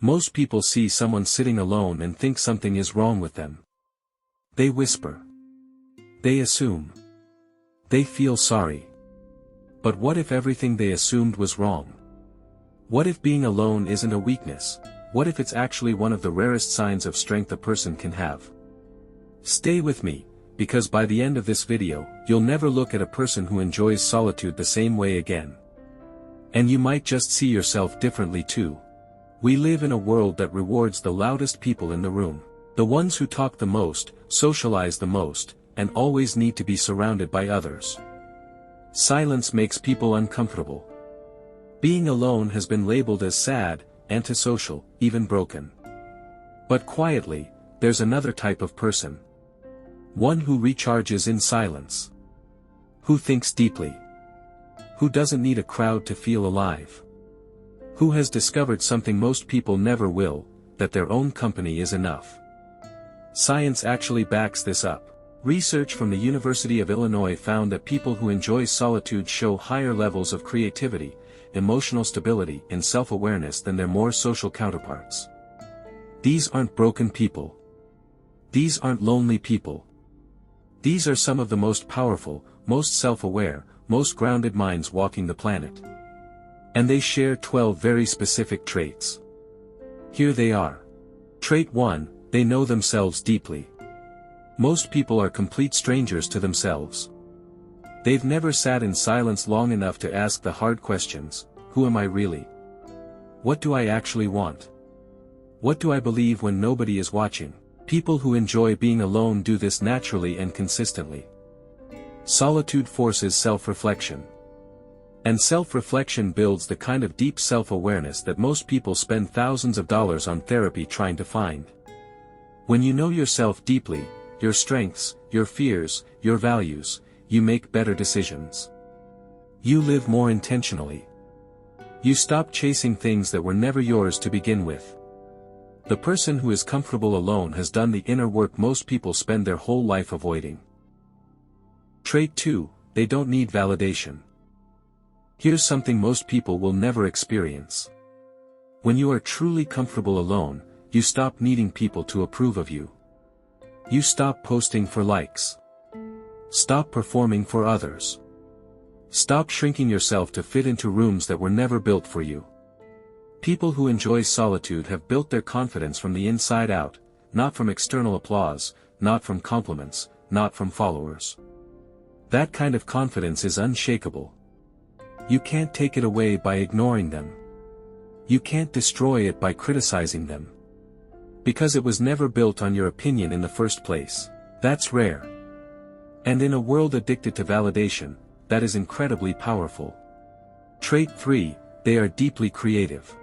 Most people see someone sitting alone and think something is wrong with them. They whisper. They assume. They feel sorry. But what if everything they assumed was wrong? What if being alone isn't a weakness? What if it's actually one of the rarest signs of strength a person can have? Stay with me, because by the end of this video, you'll never look at a person who enjoys solitude the same way again. And you might just see yourself differently too. We live in a world that rewards the loudest people in the room. The ones who talk the most, socialize the most, and always need to be surrounded by others. Silence makes people uncomfortable. Being alone has been labeled as sad, antisocial, even broken. But quietly, there's another type of person. One who recharges in silence. Who thinks deeply. Who doesn't need a crowd to feel alive. Who has discovered something most people never will, that their own company is enough. Science actually backs this up. Research from the University of Illinois found that people who enjoy solitude show higher levels of creativity, emotional stability, and self-awareness than their more social counterparts. These aren't broken people. These aren't lonely people. These are some of the most powerful, most self-aware, most grounded minds walking the planet. And they share 12 very specific traits. Here they are. Trait 1, they know themselves deeply. Most people are complete strangers to themselves. They've never sat in silence long enough to ask the hard questions: who am I really? What do I actually want? What do I believe when nobody is watching? People who enjoy being alone do this naturally and consistently. Solitude forces self-reflection. And self-reflection builds the kind of deep self-awareness that most people spend thousands of dollars on therapy trying to find. When you know yourself deeply, your strengths, your fears, your values, you make better decisions. You live more intentionally. You stop chasing things that were never yours to begin with. The person who is comfortable alone has done the inner work most people spend their whole life avoiding. Trait 2, they don't need validation. Here's something most people will never experience. When you are truly comfortable alone, you stop needing people to approve of you. You stop posting for likes. Stop performing for others. Stop shrinking yourself to fit into rooms that were never built for you. People who enjoy solitude have built their confidence from the inside out, not from external applause, not from compliments, not from followers. That kind of confidence is unshakable. You can't take it away by ignoring them. You can't destroy it by criticizing them. Because it was never built on your opinion in the first place. That's rare. And in a world addicted to validation, that is incredibly powerful. Trait 3, they are deeply creative.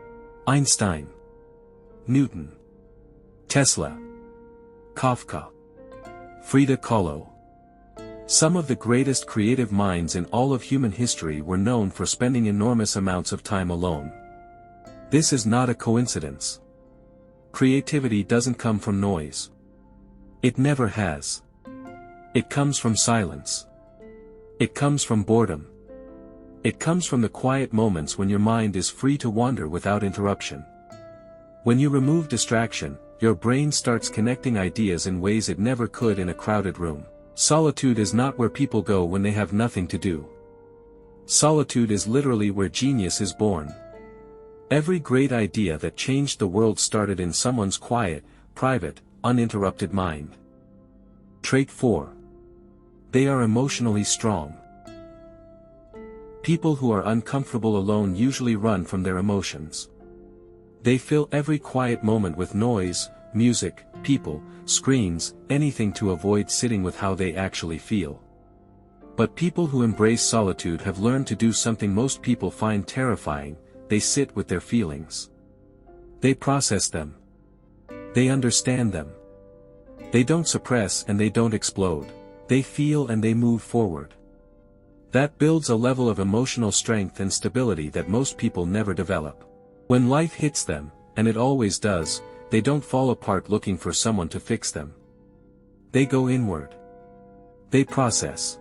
Einstein, Newton, Tesla, Kafka, Frida Kahlo. Some of the greatest creative minds in all of human history were known for spending enormous amounts of time alone. This is not a coincidence. Creativity doesn't come from noise. It never has. It comes from silence. It comes from boredom. It comes from the quiet moments when your mind is free to wander without interruption. When you remove distraction, your brain starts connecting ideas in ways it never could in a crowded room. Solitude is not where people go when they have nothing to do. Solitude is literally where genius is born. Every great idea that changed the world started in someone's quiet, private, uninterrupted mind. Trait 4. They are emotionally strong. People who are uncomfortable alone usually run from their emotions. They fill every quiet moment with noise, music, people, screens, anything to avoid sitting with how they actually feel. But people who embrace solitude have learned to do something most people find terrifying: they sit with their feelings. They process them. They understand them. They don't suppress and they don't explode. They feel and they move forward. That builds a level of emotional strength and stability that most people never develop. When life hits them, and it always does, they don't fall apart looking for someone to fix them. They go inward. They process.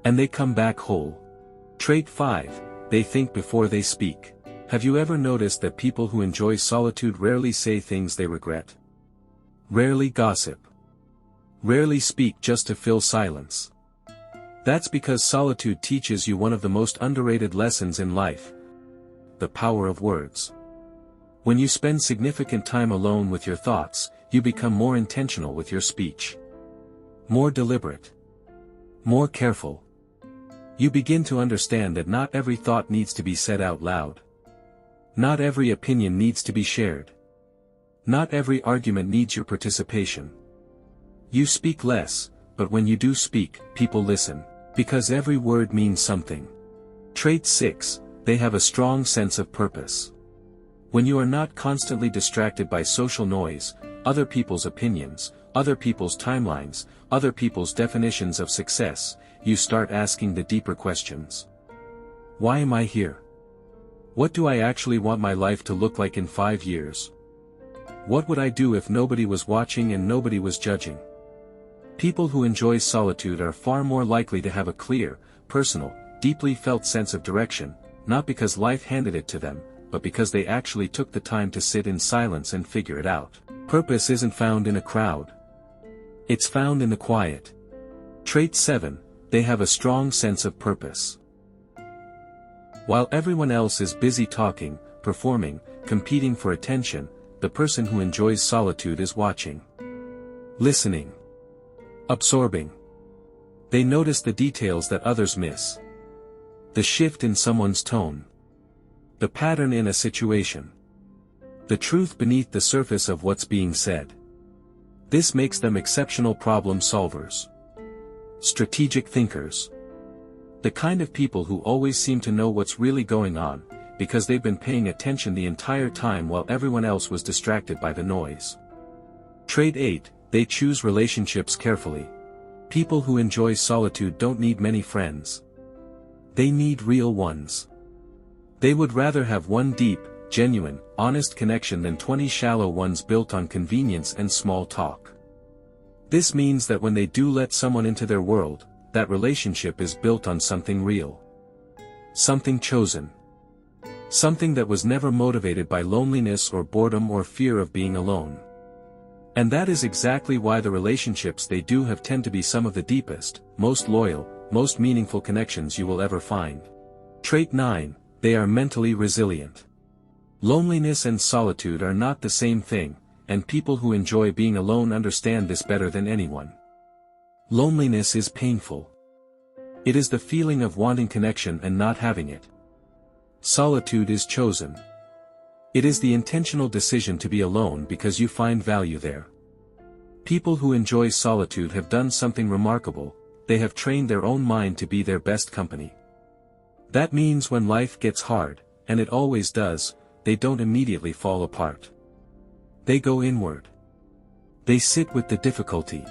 And they come back whole. Trait 5, they think before they speak. Have you ever noticed that people who enjoy solitude rarely say things they regret? Rarely gossip. Rarely speak just to fill silence. That's because solitude teaches you one of the most underrated lessons in life: the power of words. When you spend significant time alone with your thoughts, you become more intentional with your speech. More deliberate. More careful. You begin to understand that not every thought needs to be said out loud. Not every opinion needs to be shared. Not every argument needs your participation. You speak less, but when you do speak, people listen, because every word means something. Trait 6, they have a strong sense of purpose. When you are not constantly distracted by social noise, other people's opinions, other people's timelines, other people's definitions of success, you start asking the deeper questions. Why am I here? What do I actually want my life to look like in 5 years? What would I do if nobody was watching and nobody was judging? People who enjoy solitude are far more likely to have a clear, personal, deeply felt sense of direction, not because life handed it to them, but because they actually took the time to sit in silence and figure it out. Purpose isn't found in a crowd. It's found in the quiet. Trait 7, they have a strong sense of purpose. While everyone else is busy talking, performing, competing for attention, the person who enjoys solitude is watching. Listening. Absorbing. They notice the details that others miss. The shift in someone's tone. The pattern in a situation. The truth beneath the surface of what's being said. This makes them exceptional problem solvers. Strategic thinkers. The kind of people who always seem to know what's really going on, because they've been paying attention the entire time while everyone else was distracted by the noise. Trait 8, they choose relationships carefully. People who enjoy solitude don't need many friends. They need real ones. They would rather have one deep, genuine, honest connection than 20 shallow ones built on convenience and small talk. This means that when they do let someone into their world, that relationship is built on something real. Something chosen. Something that was never motivated by loneliness or boredom or fear of being alone. And that is exactly why the relationships they do have tend to be some of the deepest, most loyal, most meaningful connections you will ever find. Trait 9, they are mentally resilient. Loneliness and solitude are not the same thing, and people who enjoy being alone understand this better than anyone. Loneliness is painful. It is the feeling of wanting connection and not having it. Solitude is chosen. It is the intentional decision to be alone because you find value there. People who enjoy solitude have done something remarkable: they have trained their own mind to be their best company. That means when life gets hard, and it always does, they don't immediately fall apart. They go inward. They sit with the difficulty.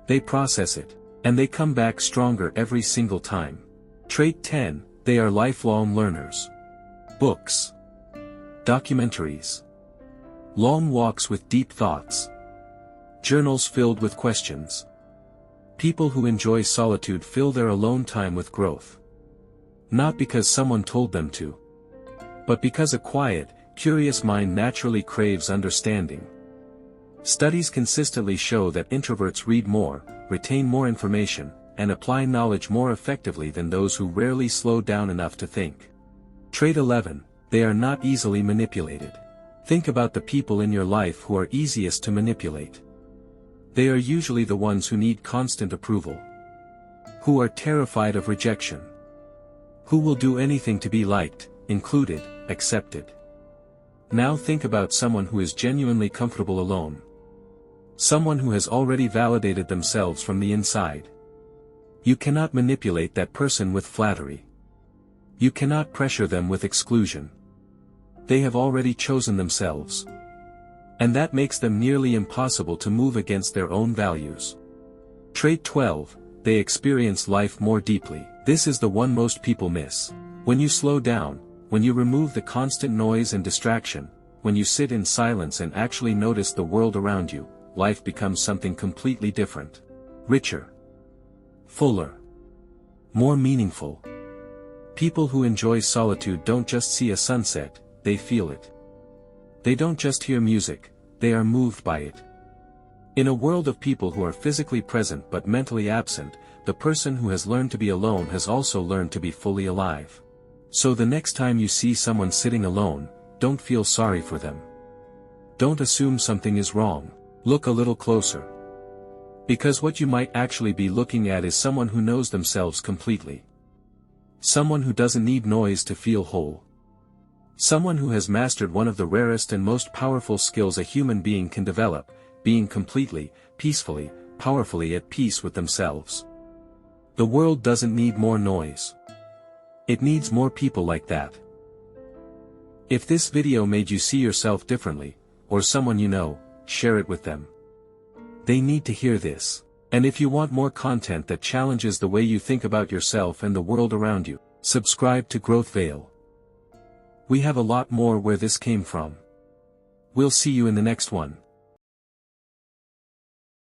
They process it, and they come back stronger every single time. Trait 10, they are lifelong learners. Books. Documentaries. Long walks with deep thoughts. Journals filled with questions. People who enjoy solitude fill their alone time with growth. Not because someone told them to, but because a quiet, curious mind naturally craves understanding. Studies consistently show that introverts read more, retain more information, and apply knowledge more effectively than those who rarely slow down enough to think. Trait 11, they are not easily manipulated. Think about the people in your life who are easiest to manipulate. They are usually the ones who need constant approval. Who are terrified of rejection. Who will do anything to be liked, included, accepted. Now think about someone who is genuinely comfortable alone. Someone who has already validated themselves from the inside. You cannot manipulate that person with flattery. You cannot pressure them with exclusion. They have already chosen themselves. And that makes them nearly impossible to move against their own values. Trait 12, they experience life more deeply. This is the one most people miss. When you slow down, when you remove the constant noise and distraction, when you sit in silence and actually notice the world around you, life becomes something completely different. Richer. Fuller. More meaningful. People who enjoy solitude don't just see a sunset, they feel it. They don't just hear music, they are moved by it. In a world of people who are physically present but mentally absent, the person who has learned to be alone has also learned to be fully alive. So the next time you see someone sitting alone, don't feel sorry for them. Don't assume something is wrong. Look a little closer. Because what you might actually be looking at is someone who knows themselves completely. Someone who doesn't need noise to feel whole. Someone who has mastered one of the rarest and most powerful skills a human being can develop, being completely, peacefully, powerfully at peace with themselves. The world doesn't need more noise. It needs more people like that. If this video made you see yourself differently, or someone you know, share it with them. They need to hear this. And if you want more content that challenges the way you think about yourself and the world around you, subscribe to Growthveil. We have a lot more where this came from. We'll see you in the next one.